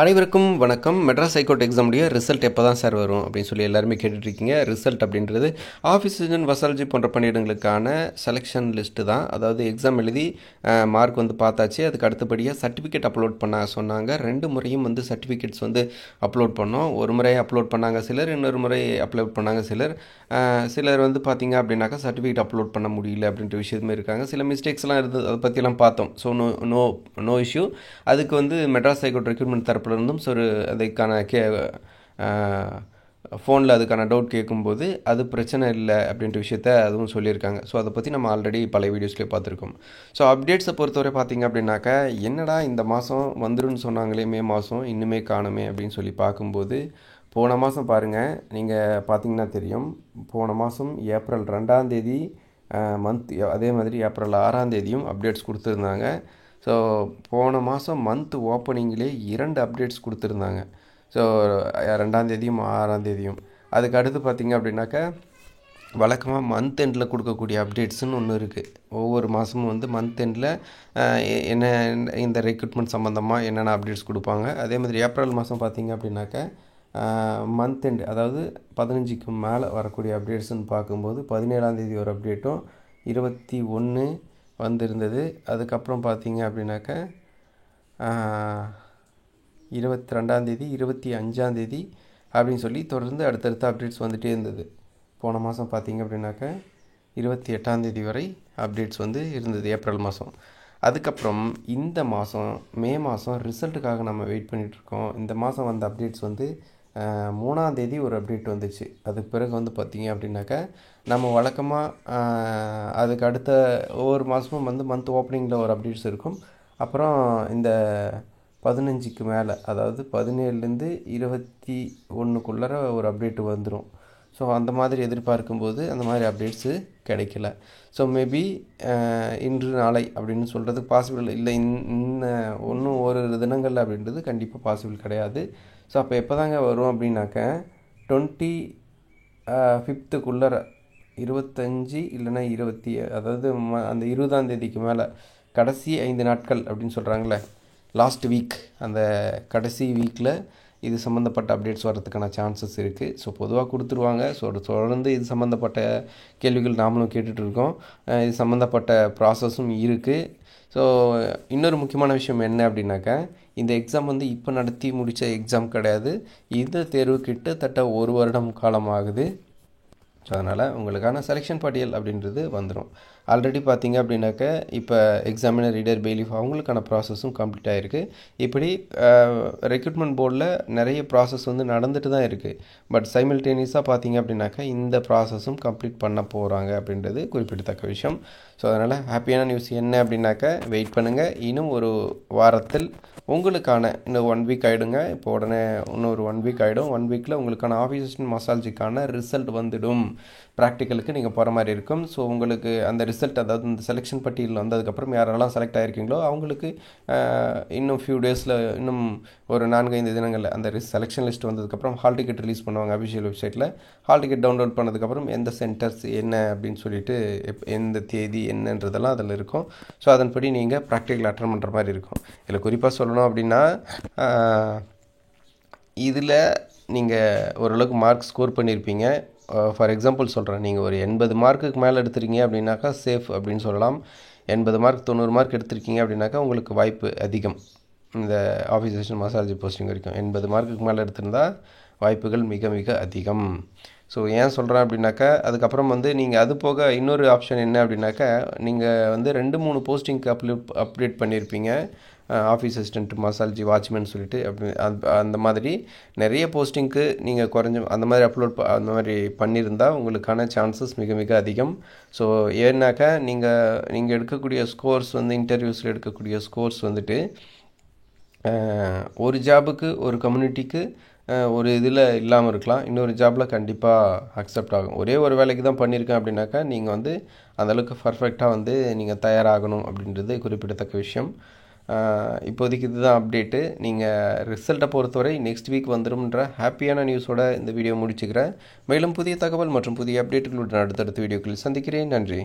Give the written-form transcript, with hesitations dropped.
அனைவருக்கும் வணக்கம். Madras high court எக்ஸாமுடைய result எப்போ தான் சார் வரும் அப்படின்னு சொல்லி எல்லாருமே கேட்டுட்ருக்கீங்க. ரிசல்ட் அப்படின்றது ஆஃபீஸ் அசிஸ்டன்ட் வசாலஜி போன்ற பணியிடங்களுக்கான செலெக்ஷன் லிஸ்ட்டு தான். அதாவது எக்ஸாம் எழுதி மார்க் பார்த்தாச்சு. அதுக்கு அடுத்தபடியாக சர்டிஃபிகேட் அப்லோட் பண்ண சொன்னாங்க. 2 முறையும் சர்டிஃபிகேட்ஸ் அப்லோட் பண்ணோம். ஒரு முறை அப்லோட் பண்ணாங்க சிலர், இன்னொரு முறை அப்லோட் பண்ணாங்க சிலர். சிலர் பார்த்தீங்க அப்படின்னாக்கா சர்டிஃபிகேட் அப்லோட் பண்ண முடியல அப்படின்ற விஷயமே இருக்காங்க. சில மிஸ்டேக்ஸ்லாம் இருந்தது, அதை பற்றிலாம் பார்த்தோம். So no issue. அதுக்கு மெட்ராஸ் ஹைகோர்ட் ரெக்ரூட்மெண்ட் தரப்புலேருந்தும் அதுக்கான ஃபோனில் அதுக்கான டவுட் கேட்கும்போது அது பிரச்சனை இல்லை அப்படின்ற விஷயத்த அதுவும் சொல்லியிருக்காங்க. ஸோ அதை பற்றி நம்ம ஆல்ரெடி பல வீடியோஸ்லேயே பார்த்துருக்கோம். ஸோ அப்டேட்ஸை பொறுத்தவரை பார்த்திங்க அப்படின்னாக்கா, என்னடா இந்த மாதம் வந்துருன்னு சொன்னாங்களே, மே மாதம் இன்னுமே காணுமே அப்படின்னு சொல்லி பார்க்கும்போது, போன மாதம் பாருங்கள், நீங்கள் பார்த்தீங்கன்னா தெரியும். போன மாதம் ஏப்ரல் 2ஆம் தேதி அதே மாதிரி ஏப்ரல் 6ஆம் தேதியும் அப்டேட்ஸ் கொடுத்துருந்தாங்க. ஸோ போன மாதம் ஓப்பனிங்கிலே 2 அப்டேட்ஸ் கொடுத்துருந்தாங்க. ஸோ 2ஆம் தேதியும் 6ஆம் தேதியும். அதுக்கு அடுத்து பார்த்திங்க அப்படின்னாக்கா, வழக்கமாக மந்த் எண்டில் கொடுக்கக்கூடிய அப்டேட்ஸ்னு ஒன்று இருக்குது. ஒவ்வொரு மாதமும் மந்த் எண்டில் என்ன இந்த ரெக்ரூட்மெண்ட் சம்மந்தமாக என்னென்ன அப்டேட்ஸ் கொடுப்பாங்க. அதே மாதிரி ஏப்ரல் மாதம் பார்த்திங்க அப்படின்னாக்கா, மந்த் எண்ட் அதாவது 15க்கு மேலே வரக்கூடிய அப்டேட்ஸ்ன்னு பார்க்கும்போது 17ஆம் தேதி ஒரு அப்டேட்டும் 21 வந்திருந்தது. அதுக்கப்புறம் பார்த்தீங்க அப்படின்னாக்கா 22ஆம் தேதி 25ஆம் தேதி அப்படின்னு சொல்லி தொடர்ந்து அடுத்தடுத்த அப்டேட்ஸ் வந்துகிட்டே இருந்தது. போன மாதம் பார்த்தீங்க அப்படின்னாக்கா 28ஆம் தேதி வரை அப்டேட்ஸ் இருந்தது ஏப்ரல் மாதம். அதுக்கப்புறம் இந்த மாதம் மே மாதம் ரிசல்ட்டுக்காக நம்ம வெயிட் பண்ணிகிட்ருக்கோம். இந்த மாதம் வந்த அப்டேட்ஸ் 3ஆம் தேதி ஒரு அப்டேட் வந்துச்சு. அதுக்கு பிறகு பார்த்திங்க அப்படின்னாக்கா, நம்ம வழக்கமாக அதுக்கு அடுத்த ஒவ்வொரு மாதமும் மந்த் ஓப்பனிங்கில் ஒரு அப்டேட்ஸ் இருக்கும். அப்புறம் இந்த 15க்கு மேலே, அதாவது 17லேருந்து 21க்குள்ளார ஒரு அப்டேட் வந்துடும். ஸோ அந்த மாதிரி எதிர்பார்க்கும்போது அந்த மாதிரி அப்டேட்ஸு கிடைக்கல. ஸோ மேபி இன்று நாளை அப்படின்னு சொல்கிறதுக்கு பாசிபிள் இல்லை. இன்னும் ஒரு தினங்கள் அப்படின்றது கண்டிப்பாக பாசிபிள் கிடையாது. ஸோ அப்போ எப்போ தாங்க வரும் அப்படின்னாக்க, 25க்குள்ளார 25 இல்லைன்னா 20, அதாவது அந்த 20ஆம் தேதிக்கு மேலே கடைசி 5 நாட்கள் அப்படின்னு சொல்கிறாங்களே, லாஸ்ட் வீக், அந்த கடைசி வீக்கில் இது சம்மந்தப்பட்ட அப்டேட்ஸ் வர்றதுக்கான சான்சஸ் இருக்குது. ஸோ பொதுவாக கொடுத்துருவாங்க. ஸோ தொடர்ந்து இது சம்மந்தப்பட்ட கேள்விகள் நாமளும் கேட்டுட்ருக்கோம். இது சம்மந்தப்பட்ட ப்ராசஸும் இருக்குது. ஸோ இன்னொரு முக்கியமான விஷயம் என்ன அப்படின்னாக்கா, இந்த எக்ஸாம் இப்போ நடத்தி முடித்த எக்ஸாம் கிடையாது. இந்த தேர்வு கிட்டத்தட்ட 1 வருடம் காலமாகுது. ஸோ அதனால் உங்களுக்கான செலெக்ஷன் பட்டியல் அப்படின்றது வந்துடும். ஆல்ரெடி பார்த்திங்க அப்படின்னாக்கா, இப்போ எக்ஸாமினர், ரீடர், பெய்லிஃப் அவங்களுக்கான ப்ராசஸும் கம்ப்ளீட் ஆகிருக்கு. இப்படி ரெக்ரூட்மெண்ட் போர்டில் நிறைய ப்ராசஸ் நடந்துட்டு தான் இருக்குது. பட் சைமல்டேனியஸாக பார்த்திங்க அப்படின்னாக்கா, இந்த ப்ராசஸும் கம்ப்ளீட் பண்ண போகிறாங்க அப்படின்றது குறிப்பிடத்தக்க விஷயம். ஸோ அதனால் ஹாப்பியான நியூஸ் என்ன அப்படின்னாக்கா, வெயிட் பண்ணுங்கள். இன்னும் ஒரு வாரத்தில் உங்களுக்கான இன்னும் 1 வீக் ஆகிடுங்க. இப்போ உடனே இன்னொரு 1 வீக் ஆகிடும். 1 வீக்கில் உங்களுக்கான ஆஃபீஸ் அசிஸ்டன்ட் மசாலஜிக்கான ரிசல்ட் வந்துடும். ப்ராக்டிக்கலுக்கு நீங்கள் போகிற மாதிரி இருக்கும். ஸோ உங்களுக்கு அந்த ரிசல்ட், அதாவது இந்த செலெக்ஷன் பட்டியலில் வந்ததுக்கப்புறம் யாரெல்லாம் செலக்ட் ஆகிருக்கீங்களோ அவங்களுக்கு இன்னும் ஃபியூ டேஸில், இன்னும் ஒரு 4-5 தினங்களில் அந்த செலெக்ஷன் லிஸ்ட் வந்ததுக்கப்புறம் ஹால் டிக்கெட் ரிலீஸ் பண்ணுவாங்க அஃபிஷியல் வெப்சைட்டில். ஹால் டிக்கெட் டவுன்லோட் பண்ணதுக்கப்புறம் எந்த சென்டர்ஸ் என்ன அப்படின்னு சொல்லிட்டு எந்த தேதி என்னன்றதெல்லாம் அதில் இருக்கும். ஸோ அதன்படி நீங்கள் ப்ராக்டிக்கல் அட்டெண்ட் பண்ணுற மாதிரி இருக்கும். இதில் குறிப்பாக சொல்லணும் அப்படின்னா, இதில் நீங்கள் ஓரளவுக்கு மார்க் ஸ்கோர் பண்ணியிருப்பீங்க. ஃபார் எக்ஸாம்பிள் சொல்கிறேன், நீங்கள் ஒரு 80 மார்க்குக்கு மேலே எடுத்துருக்கீங்க அப்படின்னாக்கா சேஃப் அப்படின்னு சொல்லலாம். 80 மார்க் 90 மார்க் எடுத்துருக்கீங்க அப்படின்னாக்கா உங்களுக்கு வாய்ப்பு அதிகம். இந்த ஆஃபீஸ் அசிஸ்டன்ட் மசாலஜி போஸ்டிங் வரைக்கும் 80 மார்க்குக்கு மேலே எடுத்திருந்தால் வாய்ப்புகள் மிக மிக அதிகம். ஸோ ஏன் சொல்கிறேன் அப்படின்னாக்கா, அதுக்கப்புறம் நீங்கள் அது போக இன்னொரு ஆப்ஷன் என்ன அப்படின்னாக்கா, நீங்கள் 2-3 போஸ்டிங்க்கு அப்டேட் பண்ணியிருப்பீங்க. ஆஃபீஸ் அசிஸ்டன்ட் மசாலஜி வாட்ச்மேன் சொல்லிட்டு அந்த மாதிரி நிறைய போஸ்டிங்க்கு நீங்கள் அந்த மாதிரி அந்த மாதிரி பண்ணியிருந்தால் உங்களுக்கான சான்சஸ் மிக மிக அதிகம். ஸோ ஏன்னாக்கா, நீங்கள் எடுக்கக்கூடிய ஸ்கோர்ஸ் இன்டர்வியூஸில் எடுக்கக்கூடிய ஸ்கோர்ஸ் ஒரு ஜாபுக்கு, ஒரு கம்யூனிட்டிக்கு ஒரு இதில் இல்லாமல் இருக்கலாம். இன்னொரு ஜாபில் கண்டிப்பாக அக்செப்ட் ஆகும். ஒரே ஒரு வேலைக்கு தான் பண்ணியிருக்கேன் அப்படின்னாக்கா, நீங்கள் அந்தளவுக்கு பர்ஃபெக்டாக நீங்கள் தயாராகணும் அப்படின்றது குறிப்பிடத்தக்க விஷயம். இப்போதைக்கு இதுதான் அப்டேட்டு. நீங்கள் ரிசல்ட்டை பொறுத்தவரை நெக்ஸ்ட் வீக் வந்துடும்ன்ற ஹாப்பியான நியூஸோட இந்த வீடியோ முடிச்சுக்கிறேன். மேலும் புதிய தகவல் மற்றும் புதிய அப்டேட்டுகளுடன் அடுத்தடுத்த வீடியோக்களில் சந்திக்கிறேன். நன்றி.